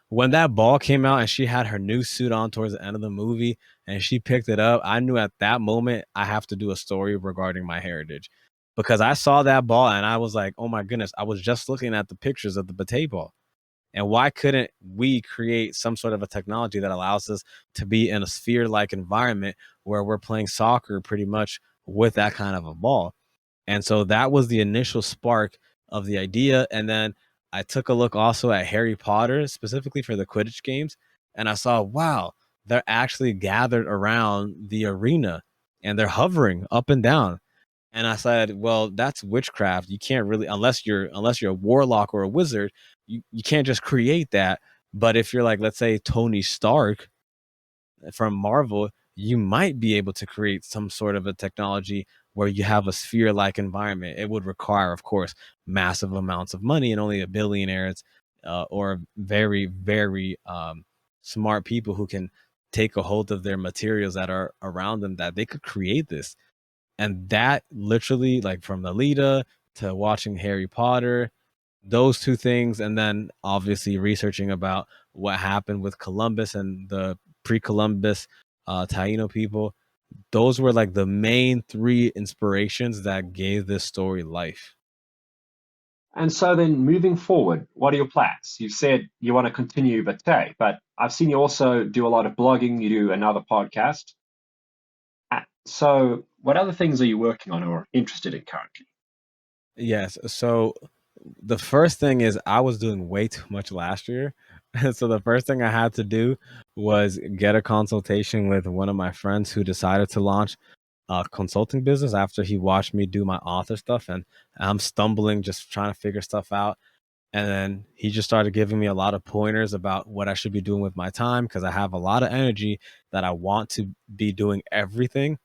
when that ball came out and she had her new suit on towards the end of the movie and she picked it up, I knew at that moment I have to do a story regarding my heritage, because I saw that ball and I was like, oh my goodness, I was just looking at the pictures of the BATEY ball. And why couldn't we create some sort of a technology that allows us to be in a sphere-like environment where we're playing soccer pretty much with that kind of a ball? And so that was the initial spark of the idea. And then I took a look also at Harry Potter, specifically for the Quidditch games, and I saw, wow, they're actually gathered around the arena and they're hovering up and down. And I said, well, that's witchcraft. You can't really, unless you're a warlock or a wizard, you can't just create that. But if you're like, let's say Tony Stark from Marvel, you might be able to create some sort of a technology where you have a sphere-like environment. It would require, of course, massive amounts of money, and only a billionaires or very, very smart people who can take a hold of their materials that are around them, that they could create this. And that literally, like, from Alita to watching Harry Potter, those two things, and then obviously researching about what happened with Columbus and the pre-Columbus Taino people, those were like the main three inspirations that gave this story life. And so then moving forward, what are your plans? You've said you want to continue BATEY, but I've seen you also do a lot of blogging, you do another podcast. So what other things are you working on or interested in currently? Yes. So the first thing is, I was doing way too much last year. So the first thing I had to do was get a consultation with one of my friends who decided to launch a consulting business after he watched me do my author stuff. And I'm stumbling, just trying to figure stuff out. And then he just started giving me a lot of pointers about what I should be doing with my time, because I have a lot of energy that I want to be doing everything.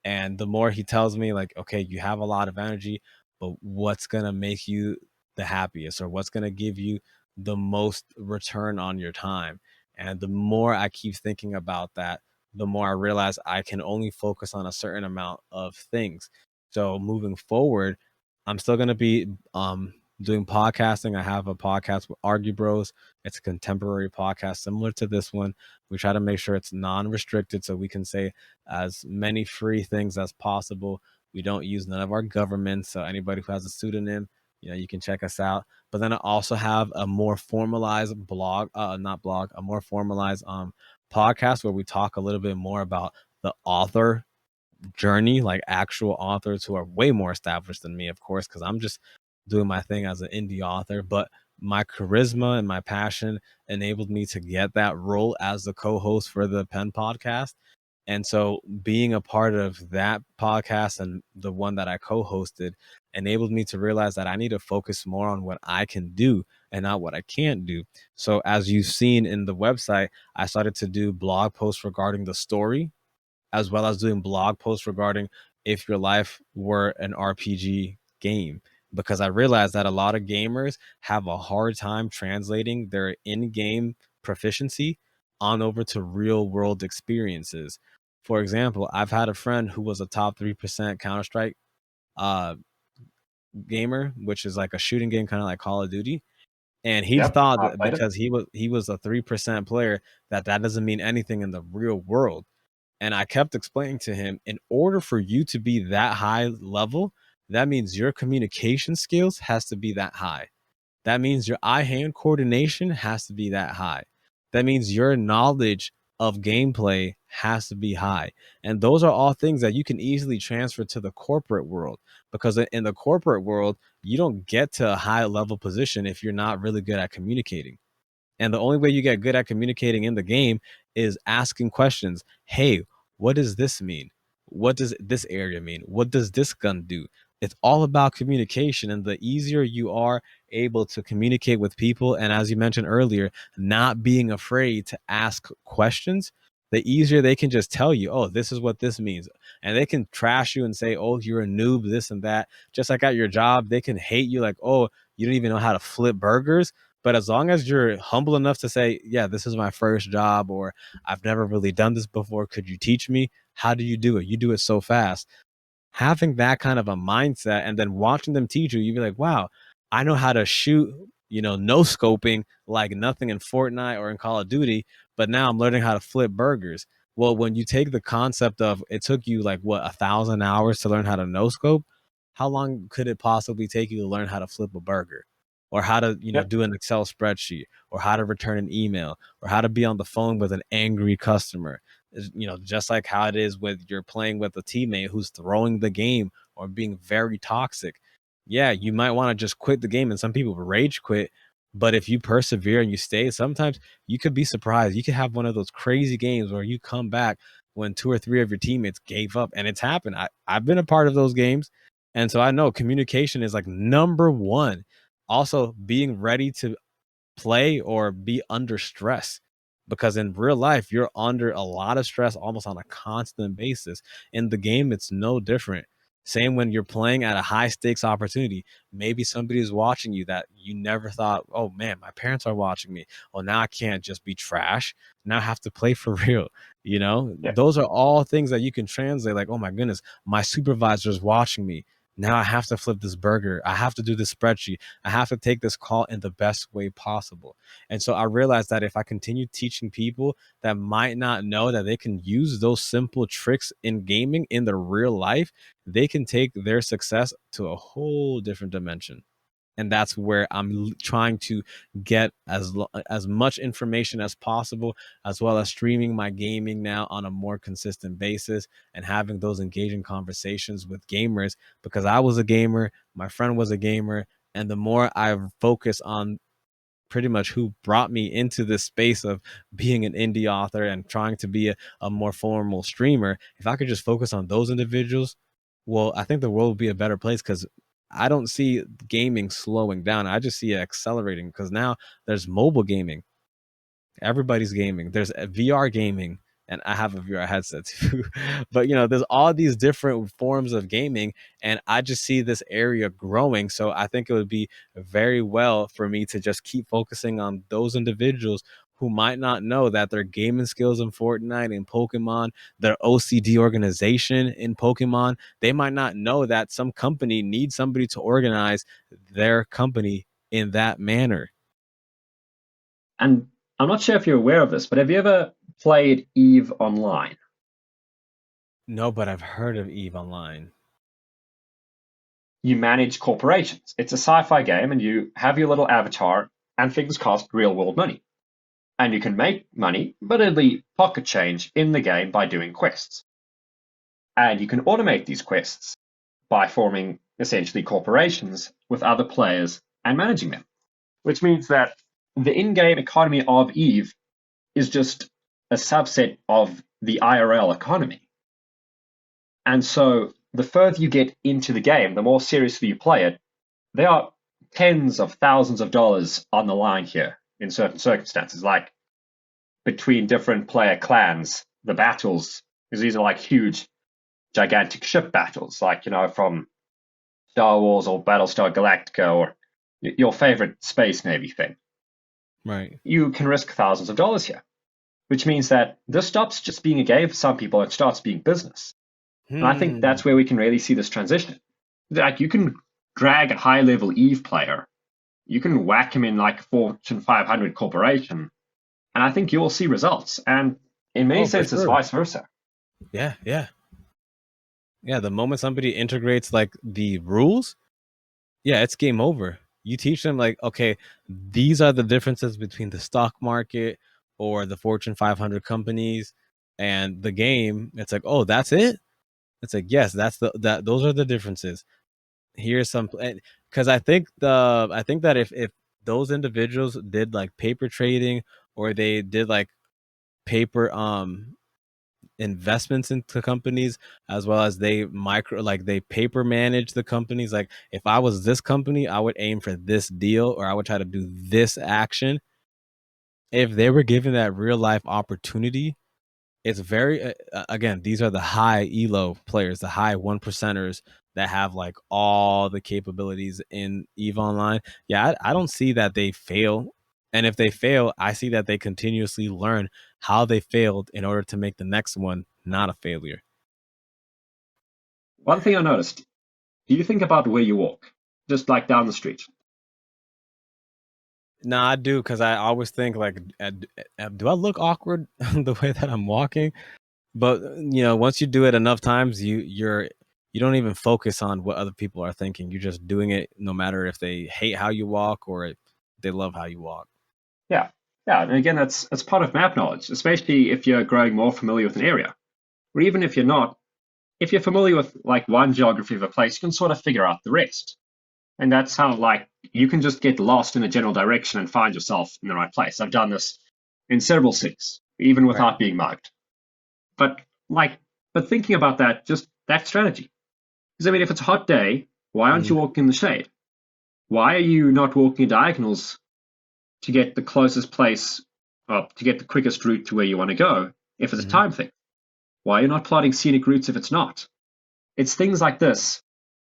And the more he tells me, like, okay, you have a lot of energy, but what's going to make you the happiest, or what's going to give you the most return on your time? And the more I keep thinking about that, the more I realize I can only focus on a certain amount of things. So moving forward, I'm still going to be doing podcasting. I have a podcast with Argue Bros. It's a contemporary podcast similar to this one. We try to make sure it's non-restricted so we can say as many free things as possible. We don't use none of our governments. So anybody who has a pseudonym, you can check us out. But then I also have a more formalized blog, not blog, a more formalized podcast where we talk a little bit more about the author journey, like actual authors who are way more established than me, of course, because I'm just doing my thing as an indie author. But my charisma and my passion enabled me to get that role as the co-host for the Pen podcast. And so being a part of that podcast and the one that I co-hosted enabled me to realize that I need to focus more on what I can do and not what I can't do. So as you've seen in the website, I started to do blog posts regarding the story, as well as doing blog posts regarding if your life were an RPG game, because I realized that a lot of gamers have a hard time translating their in-game proficiency on over to real world experiences. For example, I've had a friend who was a top 3% Counter-Strike uh, gamer, which is like a shooting game, kind of like Call of Duty. And he Yep, thought I that played it. because he was a 3% player, that doesn't mean anything in the real world. And I kept explaining to him, in order for you to be that high level, that means your communication skills has to be that high. That means your eye-hand coordination has to be that high. That means your knowledge of gameplay has to be high. And those are all things that you can easily transfer to the corporate world, because in the corporate world, you don't get to a high level position if you're not really good at communicating. And the only way you get good at communicating in the game is asking questions. Hey, what does this mean? What does this area mean? What does this gun do? It's all about communication. And the easier you are able to communicate with people, and as you mentioned earlier, not being afraid to ask questions, the easier they can just tell you, oh, this is what this means. And they can trash you and say, oh, you're a noob, this and that. Just like at your job, they can hate you like, oh, you don't even know how to flip burgers. But as long as you're humble enough to say, yeah, this is my first job, or I've never really done this before, could you teach me? How do you do it? You do it so fast. Having that kind of a mindset and then watching them teach you, you'd be like, wow, I know how to shoot, no scoping like nothing in Fortnite or in Call of Duty, but now I'm learning how to flip burgers. Well, when you take the concept of it took you like what, 1,000 hours to learn how to no scope, how long could it possibly take you to learn how to flip a burger? Or how to, Yep, do an Excel spreadsheet, or how to return an email, or how to be on the phone with an angry customer. Just like how it is with you're playing with a teammate who's throwing the game or being very toxic. Yeah, you might want to just quit the game, and some people rage quit. But if you persevere and you stay, sometimes you could be surprised. You could have one of those crazy games where you come back when two or three of your teammates gave up, and it's happened. I've been a part of those games, and so I know communication is like number one. Also, being ready to play or be under stress, because in real life you're under a lot of stress almost on a constant basis. In the game it's no different. Same when you're playing at a high stakes opportunity, maybe somebody is watching you that you never thought, oh man, my parents are watching me, oh now I can't just be trash, now I have to play for real. yep, Those are all things that you can translate, like, oh my goodness, my supervisor is watching me, now I have to flip this burger, I have to do this spreadsheet, I have to take this call in the best way possible. And so I realized that if I continue teaching people that might not know that they can use those simple tricks in gaming in their real life, they can take their success to a whole different dimension. And that's where I'm trying to get as much information as possible, as well as streaming my gaming now on a more consistent basis and having those engaging conversations with gamers, because I was a gamer, my friend was a gamer, and the more I focus on pretty much who brought me into this space of being an indie author and trying to be a more formal streamer, if I could just focus on those individuals, well, I think the world would be a better place, because I don't see gaming slowing down. I just see it accelerating because now there's mobile gaming. Everybody's gaming. There's VR gaming, and I have a VR headset too. But there's all these different forms of gaming, and I just see this area growing. So I think it would be very well for me to just keep focusing on those individuals who might not know that their gaming skills in Fortnite and Pokemon, their OCD organization in Pokemon, they might not know that some company needs somebody to organize their company in that manner. And I'm not sure if you're aware of this, but have you ever played EVE Online? No, but I've heard of EVE Online. You manage corporations. It's a sci-fi game, and you have your little avatar, and things cost real-world money. And you can make money, but it'll be pocket change in the game by doing quests. And you can automate these quests by forming essentially corporations with other players and managing them, which means that the in-game economy of EVE is just a subset of the IRL economy. And so the further you get into the game, the more seriously you play it, there are tens of thousands of dollars on the line here in certain circumstances, like between different player clans, the battles, because these are like huge, gigantic ship battles, like, from Star Wars or Battlestar Galactica or your favorite space Navy thing. Right. You can risk thousands of dollars here, which means that this stops just being a game for some people and starts being business. And I think that's where we can really see this transition. Like, you can drag a high-level EVE player, you can whack him in like a Fortune 500 corporation, and I think you'll see results. And in many senses, vice versa. Yeah. The moment somebody integrates like the rules, it's game over. You teach them like, okay, these are the differences between the stock market or the Fortune 500 companies and the game. It's like, oh, that's it. It's like, yes, those are the differences. Here's some, because I think that if those individuals did like paper trading or they did like paper investments into companies, as well as they paper manage the companies. Like, if I was this company, I would aim for this deal, or I would try to do this action. If they were given that real life opportunity, it's very again, these are the high elo players, the high 1%ers that have like all the capabilities in EVE Online. I don't see that they fail. And if they fail, I see that they continuously learn how they failed in order to make the next one not a failure. One thing I noticed, do you think about where you walk? Just like down the street? No, I do, because I always think like, do I look awkward the way that I'm walking? But once you do it enough times, you don't even focus on what other people are thinking. You're just doing it no matter if they hate how you walk or if they love how you walk. Yeah. And again, that's part of map knowledge, especially if you're growing more familiar with an area. Or even if you're not, if you're familiar with like one geography of a place, you can sort of figure out the rest. And that's how like you can just get lost in a general direction and find yourself in the right place. I've done this in several cities, even without being mugged. But thinking about that, just that strategy. Because I mean, if it's a hot day, why aren't you walking in the shade? Why are you not walking in diagonals to get the closest place, to get the quickest route to where you want to go if it's a time thing? Why are you not plotting scenic routes if it's not? It's things like this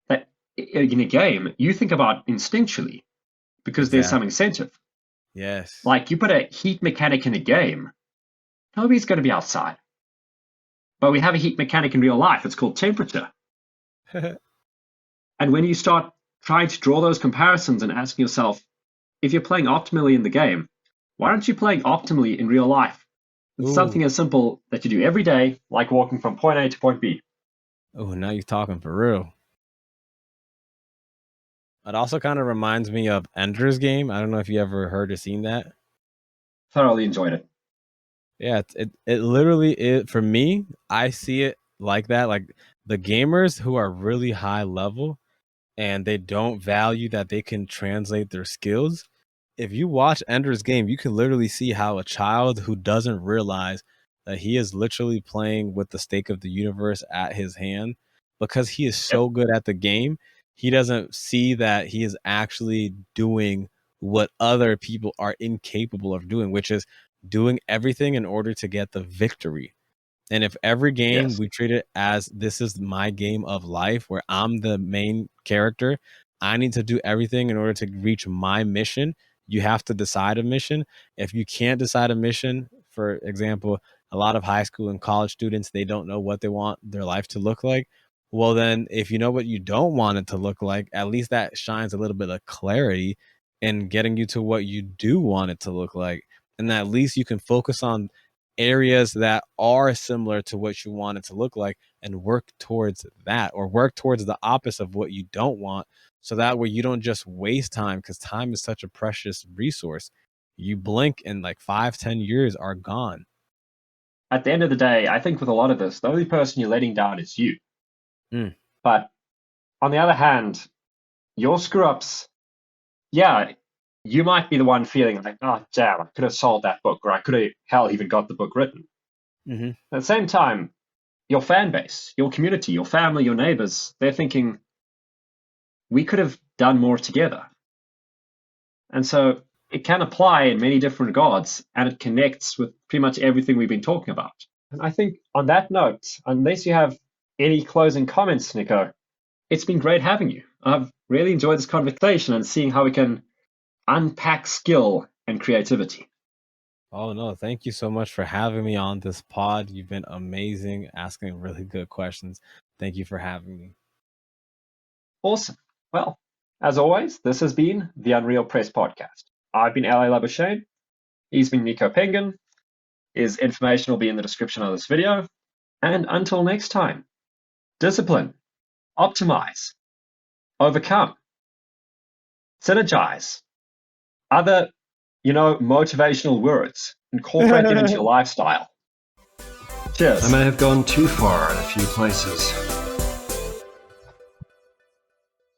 that in a game you think about instinctually because there's some incentive. Yes. Like, you put a heat mechanic in a game, nobody's going to be outside. But we have a heat mechanic in real life. It's called temperature. And when you start trying to draw those comparisons and asking yourself, if you're playing optimally in the game, why aren't you playing optimally in real life? It's something as simple that you do every day, like walking from point A to point B. Oh, now you're talking for real. It also kind of reminds me of Ender's Game. I don't know if you ever heard or seen that. Thoroughly enjoyed it. Yeah, it literally is. For me, I see it like that. Like, the gamers who are really high level and they don't value that they can translate their skills. If you watch Ender's Game, you can literally see how a child who doesn't realize that he is literally playing with the stake of the universe at his hand, because he is so good at the game, he doesn't see that he is actually doing what other people are incapable of doing, which is doing everything in order to get the victory. And if every game Yes. we treat it as this is my game of life where I'm the main character, I need to do everything in order to reach my mission. You have to decide a mission. If you can't decide a mission, for example, a lot of high school and college students, they don't know what they want their life to look like. Well, then if you know what you don't want it to look like, at least that shines a little bit of clarity in getting you to what you do want it to look like. And at least you can focus on areas that are similar to what you want it to look like and work towards that, or work towards the opposite of what you don't want. So that way you don't just waste time, because time is such a precious resource. You blink and like 5-10 years are gone. At the end of the day, I think with a lot of this, the only person you're letting down is you. But on the other hand, your screw-ups, yeah, you might be the one feeling like, oh, damn, I could have sold that book, or I could have, hell, even got the book written. At the same time, your fan base, your community, your family, your neighbors, they're thinking, we could have done more together. And so it can apply in many different regards, and it connects with pretty much everything we've been talking about. And I think on that note, unless you have any closing comments, Nico, it's been great having you. I've really enjoyed this conversation and seeing how we can unpack skill and creativity. Oh, no, thank you so much for having me on this pod. You've been amazing, asking really good questions. Thank you for having me. Awesome. Well, as always, this has been the Unreal Press Podcast. I've been Labuschagne. He's been Nico Pengin. His information will be in the description of this video. And until next time, discipline, optimize, overcome, synergize, other, motivational words, incorporate them into your lifestyle. Cheers. I may have gone too far in a few places.